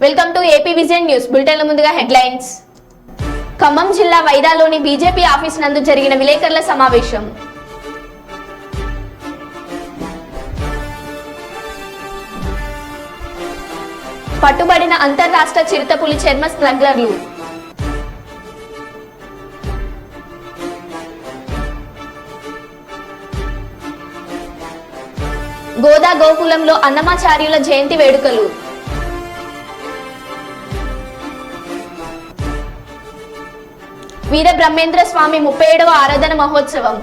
Welcome to AP vision news bulletin. ముందుగా headlines. Khammam జిల్లా వైరాలోని BJP office నందు జరిగిన విలేకరుల సమావేశం. పట్టుబడిన అంతర్రాష్ట్ర చిరుతపులి చర్మ స్మగ్లర్లు. గోదా గోకులంలో అన్నమాచార్యుల జయంతి వేడుకలు. వీర బ్రహ్మేంద్ర స్వామి 37వ ఆరాధన మహోత్సవం.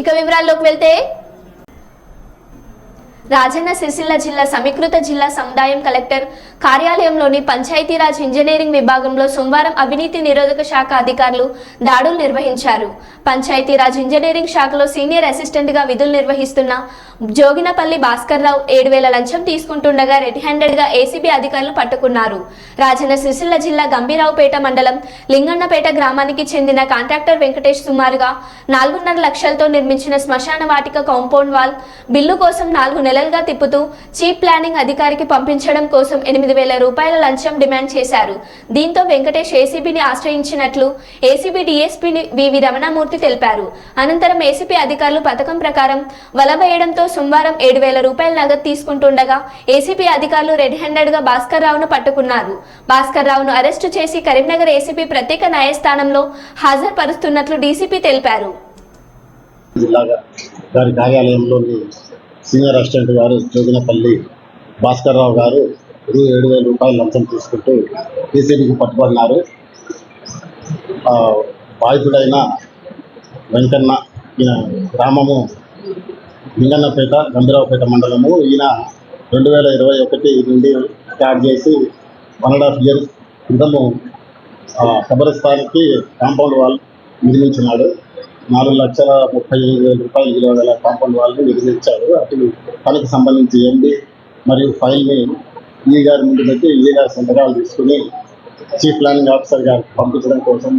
ఇక వివరాల్లోకి వెళ్తే, రాజన్న సిరిసిల్ల జిల్లా సమీకృత జిల్లా సముదాయం కలెక్టర్ కార్యాలయంలోని పంచాయతీరాజ్ ఇంజనీరింగ్ విభాగంలో సోమవారం అవినీతి నిరోధక శాఖ అధికారులు దాడులు నిర్వహించారు. పంచాయతీరాజ్ ఇంజనీరింగ్ శాఖలో సీనియర్ అసిస్టెంట్ గా విధులు నిర్వహిస్తున్న జోగినపల్లి భాస్కర్ రావు 7,000 లంచం తీసుకుంటుండగా రెడ్ హ్యాండెడ్ గా ఏసీబీ అధికారులు పట్టుకున్నారు. రాజన్న సిరిసిల్ల జిల్లా గంభీరావుపేట మండలం లింగన్నపేట గ్రామానికి చెందిన కాంట్రాక్టర్ వెంకటేష్ సుమారుగా 4.5 లక్షలతో నిర్మించిన శ్మశాన వాటిక కాంపౌండ్ వాల్ బిల్లు కోసం 4 నెలలుగా తిప్పుతూ చీఫ్ ప్లానింగ్ అధికారికి పంపించడం కోసం 8,000 రూపాయల లంచం డిమాండ్ చేశారు. దీంతో వెంకటేష్ ఏసీబీని ఆశ్రయించినట్లు ఏసీబీ డీఎస్పీ వివి రమణమూర్తి తెలిపారు. అనంతరం ఏసీబీ అధికారులు పథకం ప్రకారం వలవేయడంతో సోమవారం 7,000 రూపాయల నగదు తీసుకుంటుండగా ఏసీబీ అధికారులు రెడ్ హ్యాండెడ్ గా భాస్కర్ రావును పట్టుకున్నారు. భాస్కర్ రావును అరెస్టు చేసి కరీంనగర్ ఏసీబీ ప్రత్యేక న్యాయస్థానంలో హాజరుపరుస్తున్నట్లు డీసీపీ తెలిపారు. సీనియర్ అసిస్టెంట్ గారు జోగినపల్లి భాస్కర్ రావు గారు 7,000 రూపాయలు లంచం తీసుకుంటూ ఏసీబీకి పట్టుబడినారు. బాధితుడైన వెంకన్న, ఈయన గ్రామము లింగన్నపేట గంభీరావుపేట మండలము. ఈయన 2021 నుండి స్టార్ట్ చేసి 1.5 years క్రితము కబరస్థానికి కాంపౌండ్ వాల్ నిర్మించినాడు. 4,35,000 రూపాయలు విలువ గల కాంపౌండ్ వాల్ని నిర్మించాడు. అటు పనికి సంబంధించి ఎండి మరియు ఫైల్ని ఈ గారి ముందు పెట్టి ఈ గారి సంతకాలు తీసుకుని చీఫ్ ప్లానింగ్ ఆఫీసర్ గారికి పంపించడం కోసం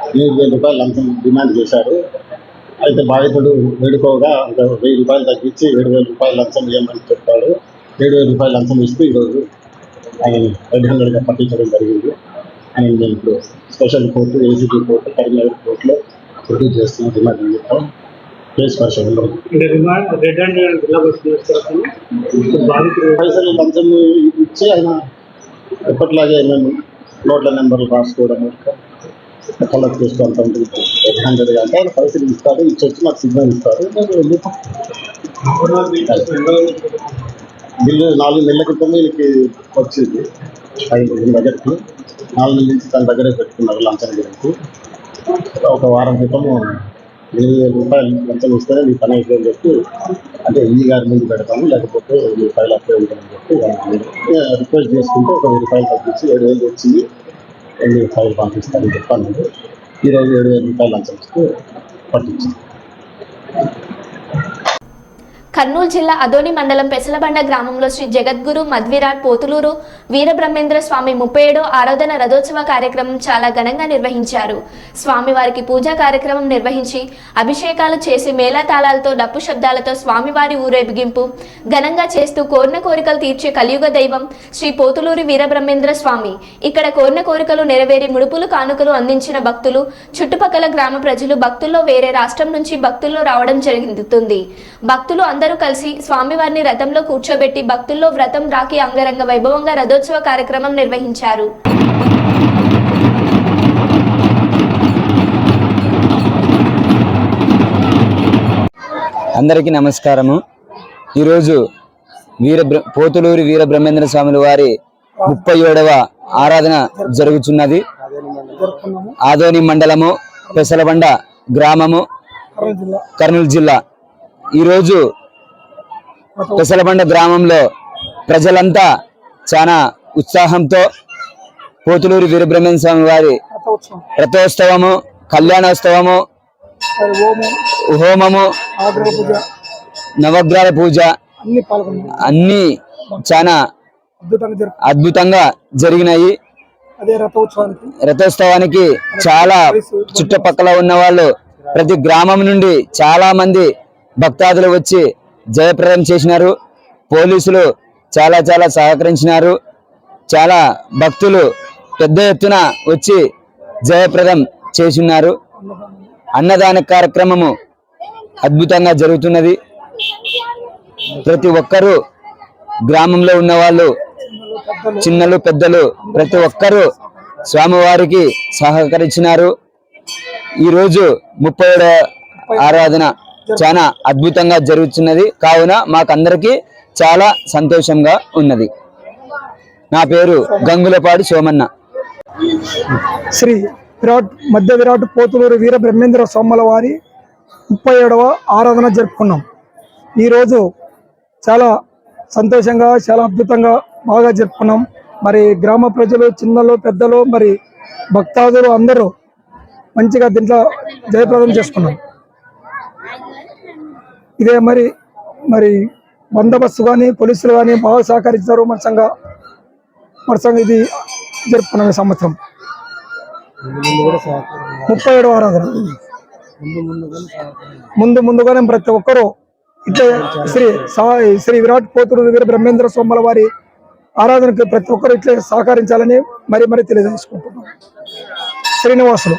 8,000 రూపాయలు లంచం డిమాండ్ చేశారు. అయితే బాధితుడు వేడుకోగా 1,000 రూపాయలు తగ్గించి 7,000 రూపాయలు లంచం ఇవ్వమని చెప్పాడు. 7,000 రూపాయలు లంచం ఇస్తూ ఈరోజు ఆయన రెడ్ హ్యాండెడ్గా పట్టించడం జరిగింది. ఆయన నేను ఇప్పుడు special court, ACB court, Karimnagar కోర్టులో ప్రొడ్యూస్ చేస్తున్న రిమాండ్ నిమిత్తం కేసు పరిశోధనలో పైసలు లంచం ఇచ్చి ఆయన ఎప్పటిలాగే మేము నోట్ల నెంబర్లు రాసుకోవడం కలెక్ట్ చేస్తూ అంత ఉంటుంది. రెడ్ హ్యాండెడ్గా అంటే ఆయన పైసలు ఇస్తారు, ఇచ్చొచ్చి నాకు సిగ్నల్ ఇస్తారు. బిల్లు 4 నెలల క్రితం వీళ్ళకి వచ్చింది. ఆయన దగ్గరికి 4 నెలల నుంచి తన దగ్గరే పెట్టుకున్నారు లంచం గురించి. ఒక వారం క్రితము 8,000 రూపాయలు లంచం ఇస్తేనే మీ పని అయిపోయిందని చెప్పి, అంటే ఈ గారి ముందు పెడతాము, లేకపోతే మీ ఫైల్ అప్లై ఉంటుందని చెప్పి రిక్వెస్ట్ చేసుకుంటే 1,000 రూపాయలు తగ్గించి 7,000 వచ్చింది. 2 ఫైల్ పంపిస్తానని చెప్పాను. ఈరోజు 7,000 రూపాయలు లంచం ఇస్తూ పట్టించింది. కర్నూలు జిల్లా అదోని మండలం పెసలబండ గ్రామంలో శ్రీ జగద్గురు మధ్విరాట్ పోతులూరు వీరబ్రహ్మేంద్ర స్వామి 37వ ఆరాధన రథోత్సవ కార్యక్రమం చాలా ఘనంగా నిర్వహించారు. స్వామివారికి పూజా కార్యక్రమం నిర్వహించి అభిషేకాలు చేసి మేళతాళాలతో డప్పు శబ్దాలతో స్వామివారి ఊరేగింపు ఘనంగా చేస్తూ కోరిన కోరికలు తీర్చే కలియుగ దైవం శ్రీ పోతులూరి వీరబ్రహ్మేంద్ర స్వామి. ఇక్కడ కోరిన కోరికలు నెరవేరి ముడుపులు కానుకలు అందించిన భక్తులు, చుట్టుపక్కల గ్రామ ప్రజలు, భక్తుల్లో వేరే రాష్ట్రం నుంచి భక్తుల్లో రావడం జరుగుతుంది. భక్తులు అందరూ కలిసి స్వామివారిని రథంలో కూర్చోబెట్టి భక్తుల్లో వ్రతం రాకి అంగరంగ వైభవంగా రథోత్సవ కార్యక్రమం నిర్వహించారు. అందరికీ నమస్కారము. ఈరోజు పోతులూరి వీరబ్రహ్మేంద్ర స్వాముల వారి 37వ ఆరాధన జరుగుతున్నది. ఆదోని మండలము పెసలబండ గ్రామము కర్నూలు జిల్లా. ఈరోజు పెసలబండ గ్రామంలో ప్రజలంతా చాలా ఉత్సాహంతో పోతులూరి వీరబ్రహ్మేంద్ర స్వామి వారి రథోత్సవము, కళ్యాణోత్సవము, హోమము, నవగ్రహాల పూజ అన్ని చాలా అద్భుతంగా జరిగినాయి. రథోత్సవానికి చాలా చుట్టుపక్కల ఉన్న వాళ్ళు ప్రతి గ్రామం నుండి చాలా మంది భక్తాదులు వచ్చి జయప్రదం చేసినారు. పోలీసులు చాలా సహకరించినారు. చాలా భక్తులు పెద్ద ఎత్తున వచ్చి జయప్రదం చేసినారు. అన్నదాన కార్యక్రమము అద్భుతంగా జరుగుతున్నది. ప్రతి ఒక్కరూ గ్రామంలో ఉన్న వాళ్ళు చిన్నలు పెద్దలు ప్రతి ఒక్కరూ స్వామివారికి సహకరించినారు. ఈరోజు 37వ ఆరాధన చాలా అద్భుతంగా జరుగుతున్నది. కావున మాకందరికీ చాలా సంతోషంగా ఉన్నది. నా పేరు గంగులపాడి సోమన్న. శ్రీ మధ్య విరాట్ పోతులూరు వీర బ్రహ్మేంద్ర స్వాముల వారి 37వ ఆరాధన జరుపుకున్నాం. ఈరోజు చాలా సంతోషంగా చాలా అద్భుతంగా బాగా జరుపుకున్నాం. మరి గ్రామ ప్రజలు చిన్నలు పెద్దలు మరి భక్తాదులు అందరూ మంచిగా దీంట్లో జయప్రదం చేసుకున్నాం. ఇదే మరి బందోబస్తు కానీ పోలీసులు కానీ బాగా సహకరించారు. మన సంఘం ఇది జరుపుకున్నాం. ఈ సంవత్సరం 37వ ఆరాధన ముందుగానే ప్రతి ఒక్కరూ ఇట్లా శ్రీ విరాట్ పోతులూరు వీర బ్రహ్మేంద్ర స్వాముల వారి ఆరాధనకు ప్రతి ఒక్కరు ఇట్లా సహకరించాలని మరి తెలియజేసుకుంటున్నాం. శ్రీనివాసులు.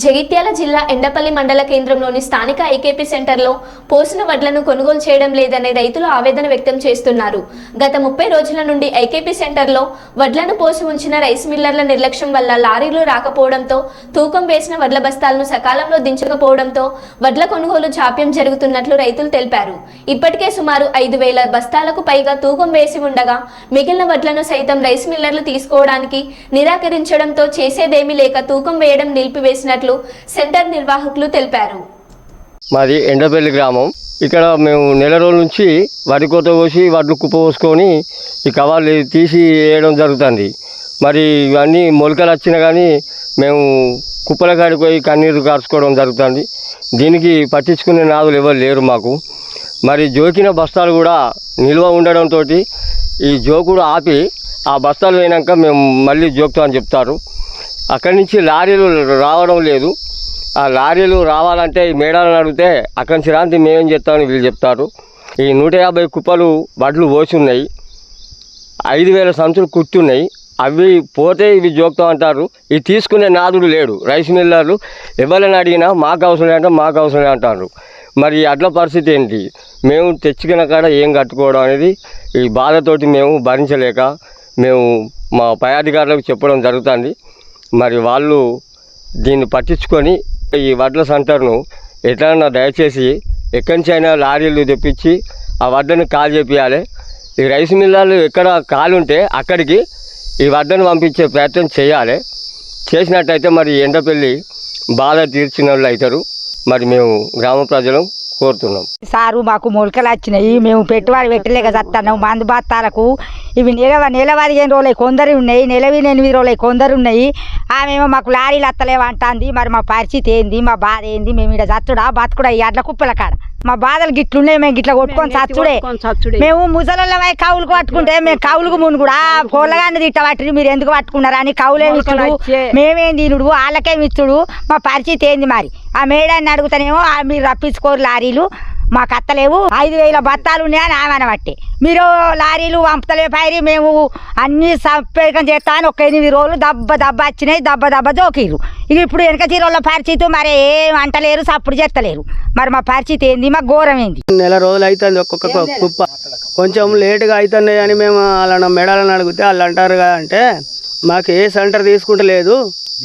జగిత్యాల జిల్లా ఎండపల్లి మండల కేంద్రంలోని స్థానిక ఐకేపీ సెంటర్లో పోసిన వడ్లను కొనుగోలు చేయడం లేదని రైతులు ఆవేదన వ్యక్తం చేస్తున్నారు. గత 30 రోజుల నుండి ఐకేపీ సెంటర్లో వడ్లను పోసి ఉంచిన రైస్ మిల్లర్ల నిర్లక్ష్యం వల్ల లారీలు రాకపోవడంతో తూకం వేసిన వడ్ల బస్తాలను సకాలంలో దించకపోవడంతో వడ్ల కొనుగోలు జాప్యం జరుగుతున్నట్లు రైతులు తెలిపారు. ఇప్పటికే సుమారు 5,000 బస్తాలకు పైగా తూకం వేసి ఉండగా మిగిలిన వడ్లను సైతం రైస్ మిల్లర్లు తీసుకోవడానికి నిరాకరించడంతో చేసేదేమీ లేక తూకం వేయడం నిలిపివేసినట్లు సెంటర్ నిర్వాహకులు తెలిపారు. మాది ఎండపల్లి గ్రామం. ఇక్కడ మేము నెల రోజుల నుంచి వరి కోత కోసి వడ్లు కుప్ప పోసుకొని ఈ కవర్లు తీసి వేయడం జరుగుతుంది. మరి ఇవన్నీ మొలకలు వచ్చినా కానీ మేము కుప్పల కాడికి పోయి కన్నీరు కార్చుకోవడం జరుగుతుంది. దీనికి పట్టించుకునే నాదులు ఎవరు లేరు మాకు. మరి జోకిన బస్తాలు కూడా నిల్వ ఉండడంతో ఈ జోకుడు ఆపి ఆ బస్తాలు పోయినాక మేము మళ్ళీ జోకుతామని చెప్తారు. అక్కడి నుంచి లారీలు రావడం లేదు. ఆ లారీలు రావాలంటే ఈ మేడాలను అడిగితే అక్కడి నుంచి రాంతి మేమేం చెప్తామని వీళ్ళు చెప్తారు. ఈ 150 కుప్పలు వడ్లు పోసి ఉన్నాయి. 5,000 సంచులు కుట్టున్నాయి. అవి పోతే ఇవి జోక్తాం అంటారు. ఇవి తీసుకునే నాదుడు లేడు. రైస్ మిల్లర్లు ఎవరైనా అడిగినా మాకు అవసరం అంటారు. మరి అట్ల పరిస్థితి ఏంటి? మేము తెచ్చుకున్న కాడ ఏం కట్టుకోవడం అనేది ఈ బాధతోటి మేము భరించలేక మేము మా పై అధికారులకు చెప్పడం జరుగుతుంది. మరి వాళ్ళు దీన్ని పట్టించుకొని ఈ వడ్ల సెంటర్ను ఎట్లన్నా దయచేసి ఎక్కడి నుంచి అయినా లారీలు తెప్పించి ఆ వడ్లను కాల్ చేపియాలి. ఈ రైస్ మిల్లర్లు ఎక్కడ కాలు ఉంటే అక్కడికి ఈ వడ్లను పంపించే ప్రయత్నం చేయాలి. చేసినట్టయితే మరి ఎండపల్లి బాధ తీర్చిన వాళ్ళు అవుతారు. మరి మేము గ్రామ ప్రజలు కోరుతున్నాం. సారు మాకు మొలకలు వచ్చినాయి. మేము పెట్టుబడి పెట్టలేక చస్తున్నాం. మందు బత్తాలకు ఇవి నెల 15 రోజులు కొందరు ఉన్నాయి, నెల 8 రోజులు కొందరు ఉన్నాయి. ఆమెమో మాకు లారీలు అత్తలేవు అంటుంది. మరి మా పరిస్థితి ఏంది, మా బాధ ఏంది? మేము ఇక్కడ చచ్చుడా బతుకుడా ఈ అట్ల కుప్పల కాడ మా బాధలు గిట్లున్నాయి. మేము గిట్ల కొట్టుకొని చచ్చుడే. మేము ముసలమై కౌలుకు పట్టుకుంటే మేము కౌలుకు మును కూడా పొలగాన్ని తిట్ట పట్టి మీరు ఎందుకు పట్టుకున్నారు అని కౌలేమి ఇచ్చుడు, మేమేం తినుడు, వాళ్ళకేమి ఇచ్చుడు. మా పరిస్థితి ఏంది? మరి ఆ మేడాన్ని అడుగుతానేమో మీరు రప్పించుకోరు లారీలు మాకు అత్తలేవు, 5,000 బత్తాలు ఉన్నాయని ఆమెను బట్టి మీరు లారీలు పంపుతలే పైరి మేము అన్ని సంపేకం చేస్తామని ఒక 8 రోజులు దెబ్బ వచ్చినాయి. దెబ్బ జోకిరు. ఇక ఇప్పుడు వెనక తీరోళ్ళ పరిస్థితి మరి ఏం అంటలేరు, సప్పుడు చేస్తలేరు. మరి మా పరిస్థితి ఏంది? మా ఘోరం ఏంది? నెల రోజులు అవుతుంది ఒక్కొక్క కుప్ప. కొంచెం లేటుగా అవుతున్నాయి అని మేము వాళ్ళ మెడాలని అడిగితే వాళ్ళు అంటారు అంటే మాకు ఏ సెంటర్ తీసుకుంటలేదు,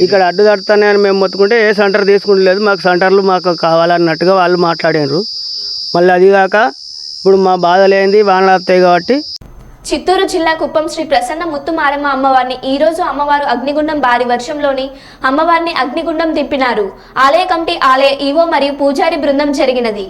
ఇక్కడ అడ్డు తడుతున్నాయని మేము మొత్తుకుంటే ఏ సెంటర్ తీసుకుంటలేదు, మాకు సెంటర్లు మాకు కావాలన్నట్టుగా వాళ్ళు మాట్లాడారు. మళ్ళీ అదిగాక ఇప్పుడు మా బాధ లేనిది వానలు వస్తాయి కాబట్టి చిత్తూరు జిల్లా కుప్పం శ్రీ ప్రసన్న ముత్తుమారమ్మ అమ్మవారిని ఈ రోజు అమ్మవారు అగ్నిగుండం భారీ వర్షంలోని అమ్మవారిని అగ్నిగుండం దింపినారు. ఆలయ కమిటీ, ఆలయ ఈవో మరియు పూజారి బృందం జరిగినది.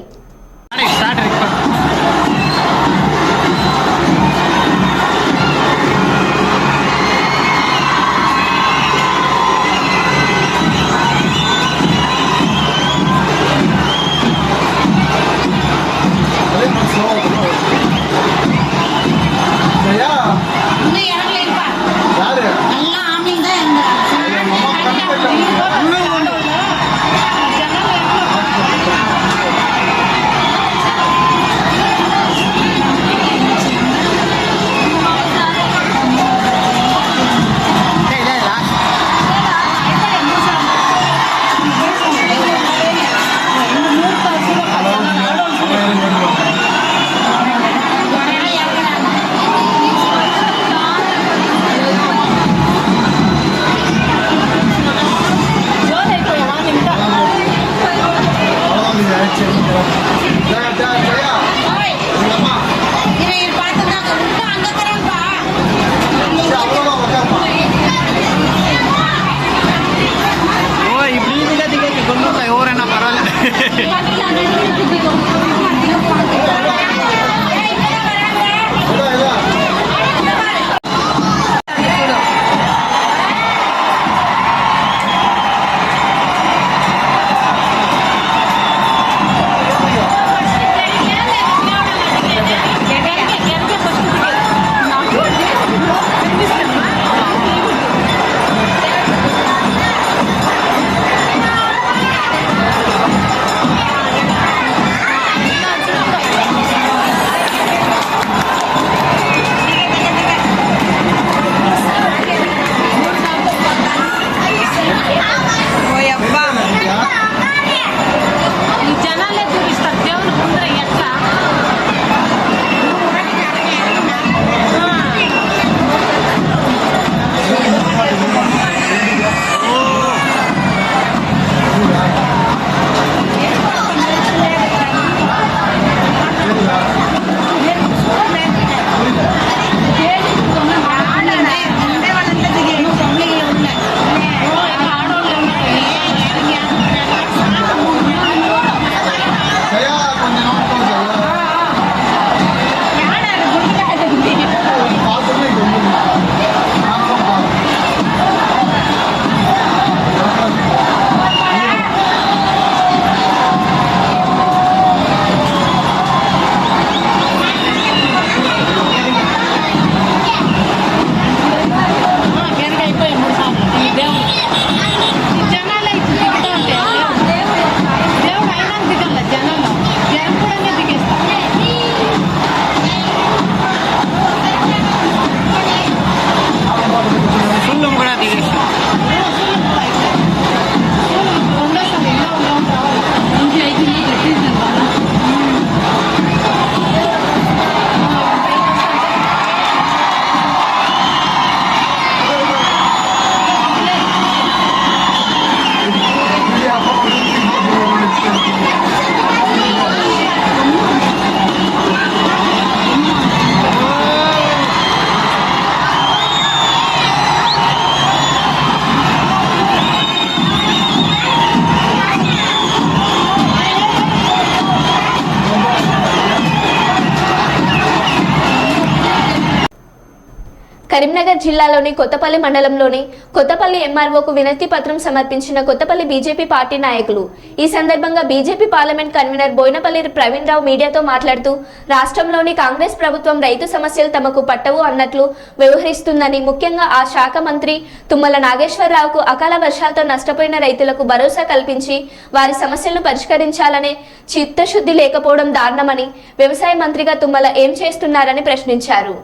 కరీంనగర్ జిల్లాలోని కొత్తపల్లి మండలంలోని కొత్తపల్లి ఎంఆర్ఓకు వినతి పత్రం సమర్పించిన కొత్తపల్లి బీజేపీ పార్టీ నాయకులు. ఈ సందర్భంగా BJP parliament convener Boinapalli Praveen Rao మీడియాతో మాట్లాడుతూ రాష్ట్రంలోని కాంగ్రెస్ ప్రభుత్వం రైతు సమస్యలు తమకు పట్టవు అన్నట్లు వ్యవహరిస్తుందని, ముఖ్యంగా ఆ శాఖ మంత్రి తుమ్మల నాగేశ్వరరావుకు అకాల వర్షాలతో నష్టపోయిన రైతులకు భరోసా కల్పించి వారి సమస్యలను పరిష్కరించాలనే చిత్తశుద్ధి లేకపోవడం దారుణమని, వ్యవసాయ మంత్రిగా తుమ్మల ఏం చేస్తున్నారని ప్రశ్నించారు.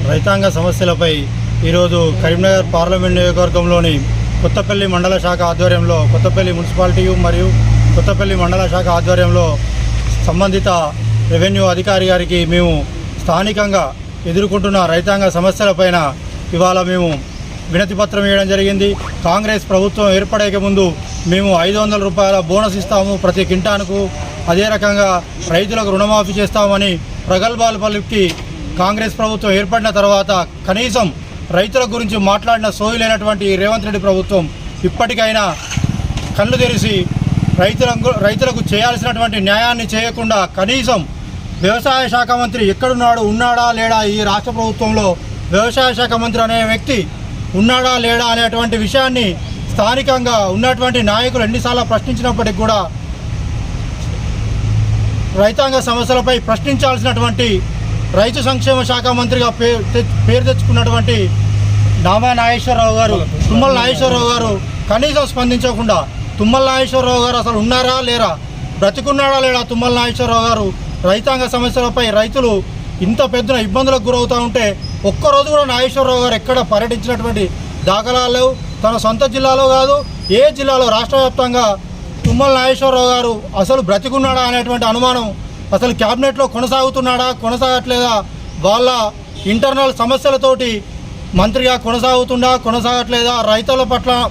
రైతాంగ సమస్యలపై ఈరోజు కరీంనగర్ పార్లమెంట్ నియోజకవర్గంలోని కొత్తపల్లి మండల శాఖ ఆధ్వర్యంలో, కొత్తపల్లి మున్సిపాలిటీ మరియు కొత్తపల్లి మండల శాఖ ఆధ్వర్యంలో సంబంధిత రెవెన్యూ అధికారి గారికి మేము స్థానికంగా ఎదుర్కొంటున్న రైతాంగ సమస్యలపైన ఇవాళ మేము వినతి పత్రం ఇవ్వడం జరిగింది. కాంగ్రెస్ ప్రభుత్వం ఏర్పడక ముందు మేము 500 రూపాయల బోనస్ ఇస్తాము ప్రతి క్వింటానుకు అదే రకంగా రైతులకు రుణమాఫీ చేస్తామని ప్రగల్భాలు పలికి కాంగ్రెస్ ప్రభుత్వం ఏర్పడిన తర్వాత కనీసం రైతుల గురించి మాట్లాడిన సోయి లేనటువంటి రేవంత్ రెడ్డి ప్రభుత్వం ఇప్పటికైనా కళ్ళు తెరిచి రైతులకు చేయాల్సినటువంటి న్యాయాన్ని చేయకుండా కనీసం వ్యవసాయ శాఖ మంత్రి ఎక్కడున్నాడు, ఉన్నాడా లేడా, ఈ రాష్ట్ర ప్రభుత్వంలో వ్యవసాయ శాఖ మంత్రి అనే వ్యక్తి ఉన్నాడా లేడా అనేటువంటి విషయాన్ని స్థానికంగా ఉన్నటువంటి నాయకులు ఎన్నిసార్లు ప్రశ్నించినప్పటికీ కూడా రైతాంగ సమస్యలపై ప్రశ్నించాల్సినటువంటి రైతు సంక్షేమ శాఖ మంత్రిగా పేరు తెచ్చుకున్నటువంటి నామా నాగేశ్వరరావు గారు, తుమ్మల నాగేశ్వరరావు గారు కనీసం స్పందించకుండా తుమ్మల నాగేశ్వరరావు గారు అసలు ఉన్నారా లేరా, బ్రతికున్నాడా లేడా తుమ్మల నాగేశ్వరరావు గారు రైతాంగ సమస్యలపై రైతులు ఇంత పెద్ద ఇబ్బందులకు గురవుతూ ఉంటే ఒక్కరోజు కూడా నాగేశ్వరరావు గారు ఎక్కడ పర్యటించినటువంటి దాఖలాలు తన సొంత జిల్లాలో కాదు ఏ జిల్లాలో రాష్ట్ర వ్యాప్తంగా తుమ్మల నాగేశ్వరరావు గారు అసలు బ్రతికున్నాడా అనేటువంటి అనుమానం, అసలు క్యాబినెట్లో కొనసాగట్లేదా, వాళ్ళ ఇంటర్నల్ సమస్యలతోటి మంత్రిగా కొనసాగట్లేదా, రైతుల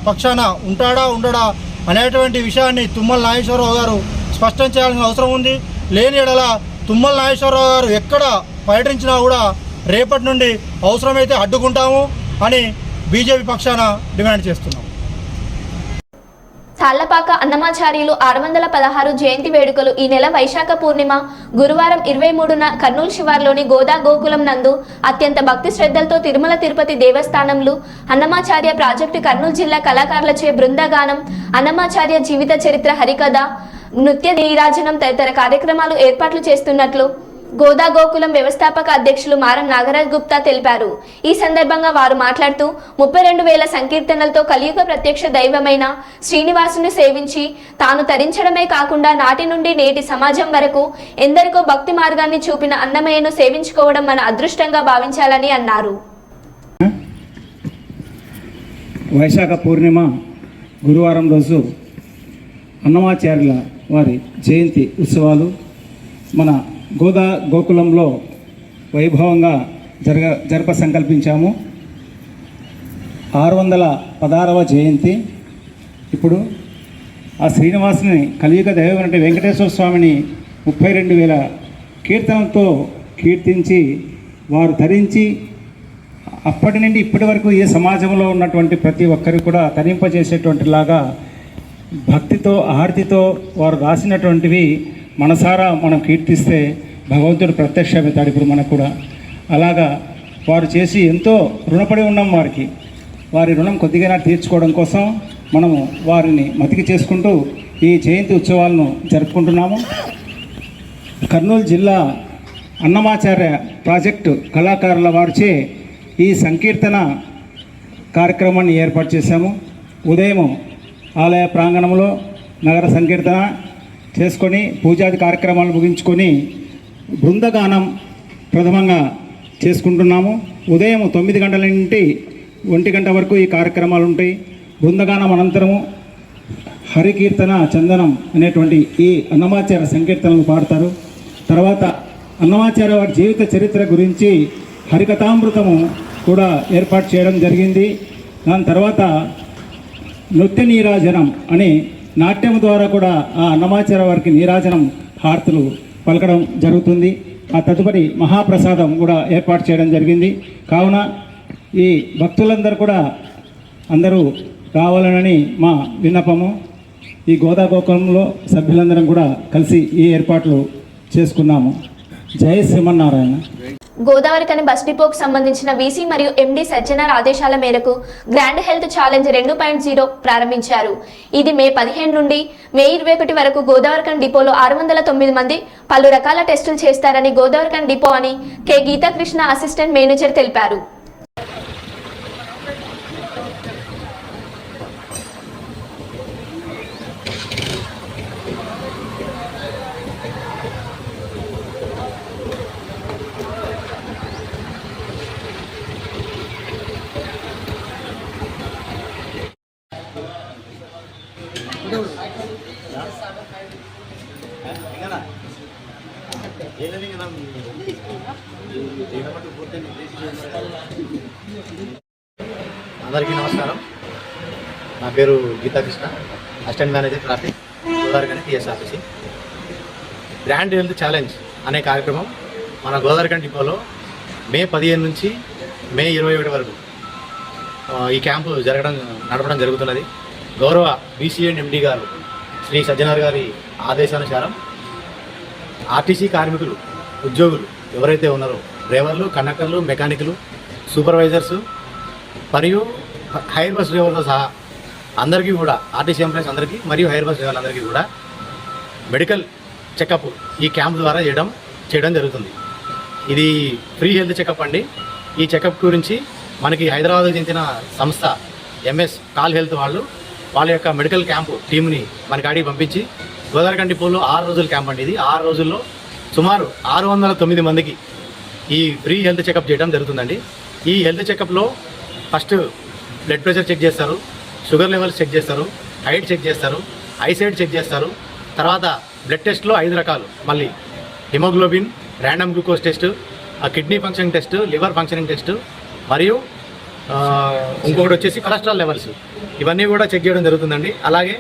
పక్షాన ఉండడా అనేటువంటి విషయాన్ని తుమ్మల నాగేశ్వరరావు గారు స్పష్టం చేయాల్సిన అవసరం ఉంది. లేని ఎడల తుమ్మల నాగేశ్వరరావు గారు ఎక్కడ పర్యటించినా కూడా రేపటి నుండి అవసరమైతే అడ్డుకుంటాము అని బీజేపీ పక్షాన డిమాండ్ చేస్తున్నాం. తాళ్లపాక అన్నమాచార్యులు 616 జయంతి వేడుకలు ఈ నెల వైశాఖ పూర్ణిమ గురువారం 23న కర్నూలు శివార్లోని గోదా గోకులం నందు అత్యంత భక్తి శ్రద్ధలతో తిరుమల తిరుపతి దేవస్థానంలో అన్నమాచార్య ప్రాజెక్టు కర్నూలు జిల్లా కళాకారులచే బృందగానం, అన్నమాచార్య జీవిత చరిత్ర హరికథ, నృత్య నీరాజనం తదితర కార్యక్రమాలు ఏర్పాట్లు చేస్తున్నట్లు గోదా గోకులం వ్యవస్థాపక అధ్యక్షులు మారం నాగరాజ్ గుప్తా తెలిపారు. ఈ సందర్భంగా వారు మాట్లాడుతూ 32,000 సంకీర్తనలతో కలియుగ ప్రత్యక్ష దైవమైన శ్రీనివాసుని సేవించి తాను తరించడమే కాకుండా నాటి నుండి నేటి సమాజం వరకు ఎందరికో భక్తి మార్గాన్ని చూపిన అన్నమయ్యను సేవించుకోవడం మన అదృష్టంగా భావించాలని అన్నారు. వైశాఖ పూర్ణిమ గురువారం రోజు అన్నమాచార్యుల వారి జయంతి ఉత్సవాలు మన గోదా గోకులంలో వైభవంగా జరప సంకల్పించాము. 616వ జయంతి. ఇప్పుడు ఆ శ్రీనివాసుని కలియుగ దైవం అంటే వెంకటేశ్వర స్వామిని 32,000 కీర్తనలతో కీర్తించి వారు ధరించి అప్పటి నుండి ఇప్పటి వరకు ఏ సమాజంలో ఉన్నటువంటి ప్రతి ఒక్కరికి కూడా తరింపజేసేటువంటి లాగా భక్తితో ఆర్తితో వారు రాసినటువంటివి మనసారా మనం కీర్తిస్తే భగవంతుడు ప్రత్యక్షమవుతాడు. ఇప్పుడు మనకు కూడా అలాగా వారు చేసి ఎంతో రుణపడి ఉన్నాం వారికి. వారి రుణం కొద్దిగా తీర్చుకోవడం కోసం మనము వారిని మతికి చేసుకుంటూ ఈ జయంతి ఉత్సవాలను జరుపుకుంటున్నాము. కర్నూలు జిల్లా అన్నమాచార్య ప్రాజెక్టు కళాకారుల వారిచే ఈ సంకీర్తన కార్యక్రమాన్ని ఏర్పాటు చేశాము. ఉదయం ఆలయ ప్రాంగణంలో నగర సంకీర్తన చేసుకొని పూజాది కార్యక్రమాలు ముగించుకొని బృందగానం ప్రథమంగా చేసుకుంటున్నాము. ఉదయం 9 గంటల నుండి 1 గంట వరకు ఈ కార్యక్రమాలు ఉంటాయి. బృందగానం అనంతరము హరికీర్తన చందనం అనేటువంటి ఈ అన్నమాచార్య సంకీర్తనలు పాడతారు. తర్వాత అన్నమాచార్య వారి జీవిత చరిత్ర గురించి హరికథామృతము కూడా ఏర్పాటు చేయడం జరిగింది. దాని తర్వాత నృత్య నీరాజనం అని నాట్యం ద్వారా కూడా ఆ అన్నమాచార్య వారికి నీరాజనం హారతులు పలకడం జరుగుతుంది. ఆ తదుపరి మహాప్రసాదం కూడా ఏర్పాటు చేయడం జరిగింది. కావున ఈ భక్తులందరూ కూడా అందరూ రావాలని మా విన్నపము. ఈ గోదా గోకులంలో సభ్యులందరం కూడా కలిసి ఈ ఏర్పాట్లు చేసుకున్నాము. జై శ్రీమన్నారాయణ. గోదావరికని బస్ డిపోకు సంబంధించిన వీసీ మరియు ఎండీ సజ్జనార్ ఆదేశాల మేరకు గ్రాండ్ హెల్త్ ఛాలెంజ్ 2.0 ప్రారంభించారు. ఇది మే 15 నుండి మే 21 వరకు గోదావరికని డిపోలో 609 మంది పలు రకాల టెస్టులు చేస్తారని గోదావరికని డిపో అని కె గీతాకృష్ణ అసిస్టెంట్ మేనేజర్ తెలిపారు. అందరికీ నమస్కారం. నా పేరు Geetha Krishna, assistant manager traffic Godavarikhani TSRTC. Grand health challenge అనే కార్యక్రమం మన గోదావరిఖండ్ డిపోలో మే 15 నుంచి మే 21 వరకు ఈ క్యాంపు నడపడం జరుగుతున్నది. గౌరవ బీసీఎన్ ఎండి గారు శ్రీ సజ్జనార్ గారి ఆదేశానుసారం ఆర్టీసీ కార్మికులు, ఉద్యోగులు ఎవరైతే ఉన్నారో డ్రైవర్లు, కండక్టర్లు, మెకానిక్లు, సూపర్వైజర్సు మరియు హైర్ బస్ డ్రైవర్తో సహా అందరికీ కూడా, ఆర్టీసీ ఎంప్లాయీస్ అందరికీ మరియు హైర్ బస్ డ్రైవర్లందరికీ కూడా మెడికల్ చెకప్ ఈ క్యాంప్ ద్వారా చేయడం జరుగుతుంది. ఇది ఫ్రీ హెల్త్ చెకప్ అండి. ఈ చెకప్ గురించి మనకి హైదరాబాద్కి చెందిన సంస్థ ఎంఎస్ కాల్ హెల్త్ వాళ్ళ యొక్క మెడికల్ క్యాంపు టీంని మన కాడికి పంపించి గోదావరిఖండ్ డిపోలో 6 రోజుల క్యాంప్ అండి. ఇది 6 రోజుల్లో సుమారు 609 మందికి ఈ ఫ్రీ హెల్త్ చెకప్ చేయడం జరుగుతుందండి. ఈ హెల్త్ చెకప్లో ఫస్ట్ బ్లడ్ ప్రెషర్ చెక్ చేస్తారు, షుగర్ లెవెల్స్ చెక్ చేస్తారు, హైట్ చెక్ చేస్తారు, ఐసైట్ చెక్ చేస్తారు. తర్వాత బ్లడ్ టెస్ట్లో 5 రకాలు, మళ్ళీ haemoglobin, random glucose test, kidney functioning test, liver functioning test మరియు ఇంకొకటి వచ్చేసి కొలెస్ట్రాల్ లెవెల్స్, ఇవన్నీ కూడా చెక్ చేయడం జరుగుతుందండి. అలాగే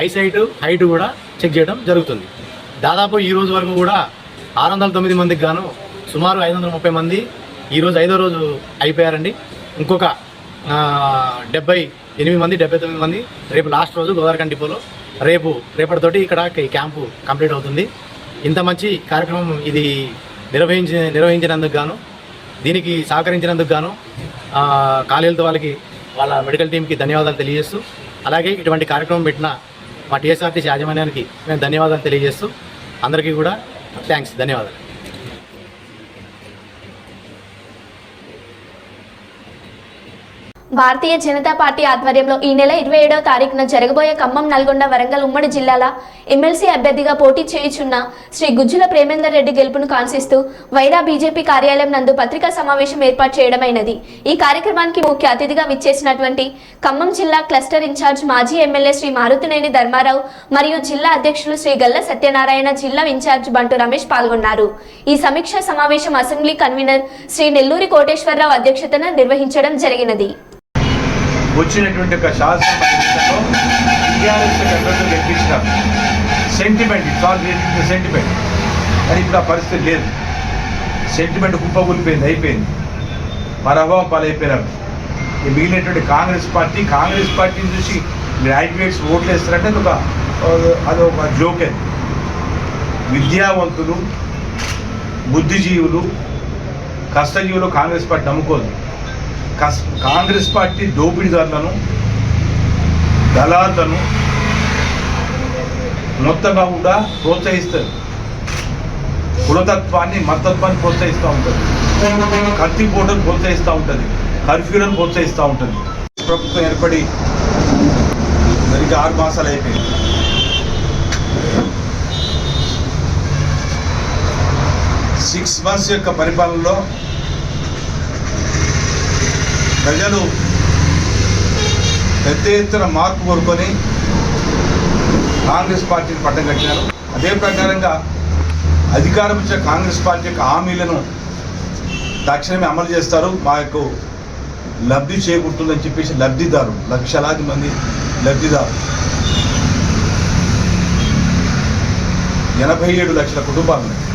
ఐసైట్, హైట్ కూడా చెక్ చేయడం జరుగుతుంది. దాదాపు ఈ రోజు వరకు కూడా 609 మందికి గాను సుమారు 530 మంది ఈరోజు 5వ రోజు అయిపోయారండి. ఇంకొక 78 మంది, 79 మంది రేపు లాస్ట్ రోజు గోదావరిఖండ్ డిపోలో రేపటితోటి ఇక్కడ ఈ క్యాంపు కంప్లీట్ అవుతుంది. ఇంత మంచి కార్యక్రమం ఇది నిర్వహించినందుకు గాను, దీనికి సహకరించినందుకు గాను కాల్ హెల్త్ వాళ్ళ మెడికల్ టీంకి ధన్యవాదాలు తెలియజేస్తూ, అలాగే ఇటువంటి కార్యక్రమం పెట్టిన మా టీఎస్ఆర్టీసీ యాజమాన్యానికి మేము ధన్యవాదాలు తెలియజేస్తూ అందరికీ కూడా థ్యాంక్స్, ధన్యవాదాలు. భారతీయ జనతా పార్టీ ఆధ్వర్యంలో ఈ నెల 27వ తారీఖున జరగబోయే ఖమ్మం, నల్గొండ, వరంగల్ ఉమ్మడి జిల్లాల ఎమ్మెల్సీ అభ్యర్థిగా పోటీ చేయుచున్న శ్రీ గుజ్జుల ప్రేమేందర్ రెడ్డి గెలుపును కాంక్షిస్తూ వైరా బీజేపీ కార్యాలయం నందు పత్రికా సమావేశం ఏర్పాటు చేయడమైనది. ఈ కార్యక్రమానికి ముఖ్య అతిథిగా విచ్చేసినటువంటి ఖమ్మం జిల్లా క్లస్టర్ ఇన్ఛార్జ్ మాజీ ఎమ్మెల్యే శ్రీ మారుతినేని ధర్మారావు మరియు జిల్లా అధ్యక్షులు శ్రీ గల్ల సత్యనారాయణ, జిల్లా ఇన్ఛార్జ్ బంటు రమేష్ పాల్గొన్నారు. ఈ సమీక్షా సమావేశం అసెంబ్లీ కన్వీనర్ శ్రీ నెల్లూరి కోటేశ్వరరావు అధ్యక్షతన నిర్వహించడం జరిగినది. వచ్చినటువంటి ఒక శాసనమండలిలో టీఆర్ఎస్ అభ్యర్థులు గెలిపించినారు. Sentiment, it's all related to sentiment. కానీ ఇప్పుడు ఆ పరిస్థితి లేదు. సెంటిమెంట్ కుప్పకూలిపోయింది, అయిపోయింది, మరభావం పాలైపోయినారు. మిగిలినటువంటి కాంగ్రెస్ పార్టీని చూసి గ్రాడ్యుయేట్స్ ఓట్లు వేస్తారంటే అదొక జోకే. విద్యావంతులు, బుద్ధిజీవులు, కష్టజీవులు కాంగ్రెస్ పార్టీ నమ్ముకోదు. కాంగ్రెస్ పార్టీ దోపిడీదారులను, దళాలను మొత్తంగా కూడా ప్రోత్సహిస్తారు. కులతత్వాన్ని, మతత్వాన్ని ప్రోత్సహిస్తూ ఉంటుంది. కత్తిపోటను ప్రోత్సహిస్తూ ఉంటుంది. కర్ఫ్యూలను ప్రోత్సహిస్తూ ఉంటుంది. ప్రభుత్వం ఏర్పడి సరిగ్గా 6 మాసాలు అయిపోయింది. సిక్స్ మంత్స్ యొక్క పరిపాలనలో ప్రజలు పెద్ద ఎత్తున మార్పు కోరుకొని కాంగ్రెస్ పార్టీని పట్టం కట్టినారు. అదే ప్రకారంగా అధికారం ఇచ్చే కాంగ్రెస్ పార్టీ యొక్క హామీలను తక్షణమే అమలు చేస్తారు. మాకు లబ్ధి చేకూరుతుందని చెప్పేసి లబ్ధిదారు, లక్షలాది మంది లబ్ధిదారు, 87 లక్షల కుటుంబాలు ఉన్నాయి.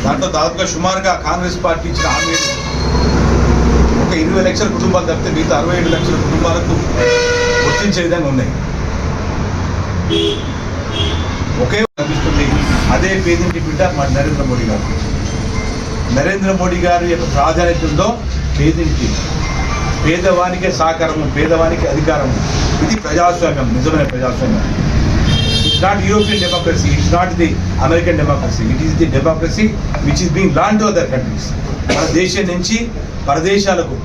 దాంట్లో దాదాపుగా సుమారుగా కాంగ్రెస్ పార్టీ ఇచ్చిన హామీలు ఒక 20 లక్షల కుటుంబాలు తప్పితే మిగతా 67 లక్షల కుటుంబాలకు వర్తించే విధంగా ఉన్నాయి. ఒకే కనిపిస్తుంది. అదే పేదింటి బిడ్డ మా నరేంద్ర మోడీ గారు. నరేంద్ర మోడీ గారి యొక్క ప్రాధాన్యత ఉందో పేదింటి, పేదవానికే సహకారము, పేదవానికి అధికారము. ఇది ప్రజాస్వామ్యం, నిజమైన ప్రజాస్వామ్యం. It's not European democracy, it's not the American democracy, it is the democracy which is being loaned to other countries. మన దేశం నుంచి పరదేశాలకు,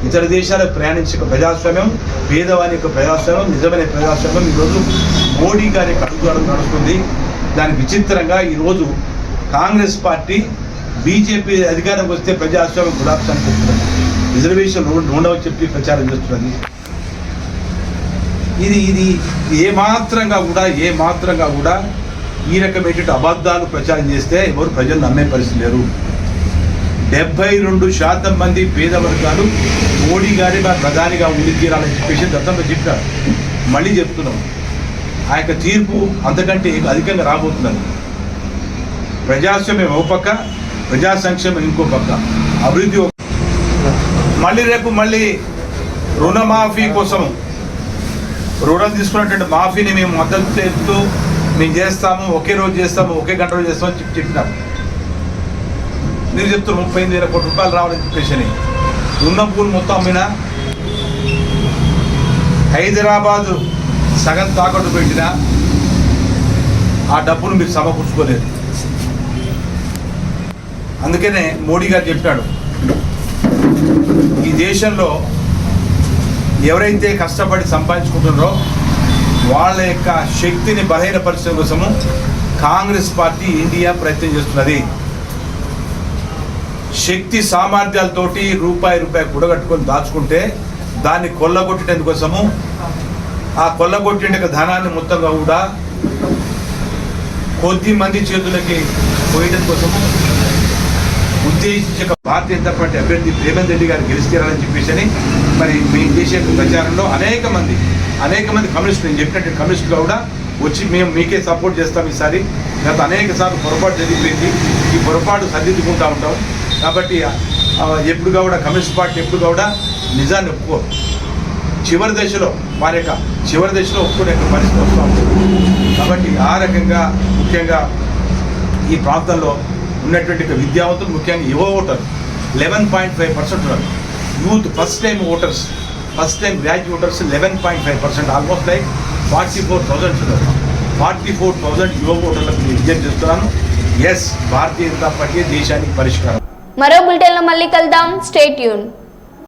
ఇతర దేశాలకు ప్రయాణించే ప్రజాస్వామ్యం, పేదవాని యొక్క ప్రజాస్వామ్యం, నిజమైన ప్రజాస్వామ్యం ఈరోజు మోడీ గారి అడుగుజాడలు నడుస్తుంది. దాని విచిత్రంగా ఈరోజు కాంగ్రెస్ పార్టీ, బీజేపీ అధికారంకి వస్తే ప్రజాస్వామ్యం గులాబ్సాన్ని చెప్తున్నది, రిజర్వేషన్ ఉండవని చెప్పి ప్రచారం చేస్తున్నది. ఇది ఏమాత్రంగా కూడా ఈ రకమైనటువంటి అబద్ధాలు ప్రచారం చేస్తే ఎవరు ప్రజలు నమ్మే పరిస్థితి లేరు. 72% మంది పేద వర్గాలు మోడీ గారి ప్రధానిగా ఉండి తీరాలని చెప్పేసి గతంలో చెప్పారు. మళ్ళీ చెప్తున్నాం, ఆ యొక్క తీర్పు అంతకంటే అధికంగా రాబోతున్నారు. ప్రజాస్వామ్యం ఒక పక్క, ప్రజా సంక్షేమం ఇంకో పక్క, అభివృద్ధి మళ్ళీ రుణమాఫీ కోసం రుణం తీసుకున్నటువంటి మాఫీని మేము మద్దతు చేస్తూ మేము చేస్తాము, ఒకే రోజు చేస్తాము, ఒకే గంట రోజు చేస్తామని చెప్పినాం. మీరు చెప్తారు 35,000 కోట్ల రూపాయలు రావాలని చెప్పేసి. ఉన్న పూలు మొత్తం అమ్మినా, హైదరాబాదు సగం తాకట్టు పెట్టినా ఆ డబ్బును మీరు సమకూర్చుకోలేదు. అందుకనే మోడీ గారు చెప్పాడు, ఈ దేశంలో ఎవరైతే కష్టపడి సంపాదించుకుంటున్నారో వాళ్ళ యొక్క శక్తిని బలహీనపరచడం కోసము కాంగ్రెస్ పార్టీ ఇండియా ప్రయత్నం చేస్తున్నది. శక్తి సామర్థ్యాలతోటి రూపాయి కూడగట్టుకొని దాచుకుంటే దాన్ని కొల్లగొట్టేందుకోసము, ఆ కొల్లగొట్టే ధనాన్ని మొత్తంగా కూడా కొద్ది మంది చేతులకి పోయడం కోసము ఉద్దేశించక భారతీయ జనతా పార్టీ అభ్యర్థి రేవంత్ రెడ్డి గారు గెలిస్తారని చెప్పేసి మరి మేము చేసే ప్రచారంలో అనేక మంది కమ్యూనిస్టులు, నేను చెప్పినట్టు కమ్యూనిస్టులు కూడా వచ్చి మేము మీకే సపోర్ట్ చేస్తాం ఈసారి, గత అనేక సార్లు పొరపాటు జరిగిపోయింది, ఈ పొరపాటు సరిదిద్దుకుంటూ ఉంటాం. కాబట్టి ఎప్పుడు కూడా కమ్యూనిస్ట్ పార్టీ ఎప్పుడు కూడా నిజాన్ని ఒప్పుకోరు. చివరి దశలో ఒప్పుకునే పరిస్థితి వస్తూ ఉంటుంది. కాబట్టి ఆ రకంగా ముఖ్యంగా ఈ ప్రాంతంలో ఉన్నటువంటి విద్యావంతులు, ముఖ్యంగా యువ ఓటర్ 11.5% ఉన్నారు. Youth first time graduate voters 11.5%, almost like 44,000 ఉన్నారు. 44,000 యువ ఓటర్లకు విజ్ఞప్తి చేస్తున్నాను. ఎస్, భారతీయ జనతా పార్టీ దేశానికి పరిష్కారం. మరో బులెటిన్లో మళ్ళీ కలుద్దాం. Stay tune.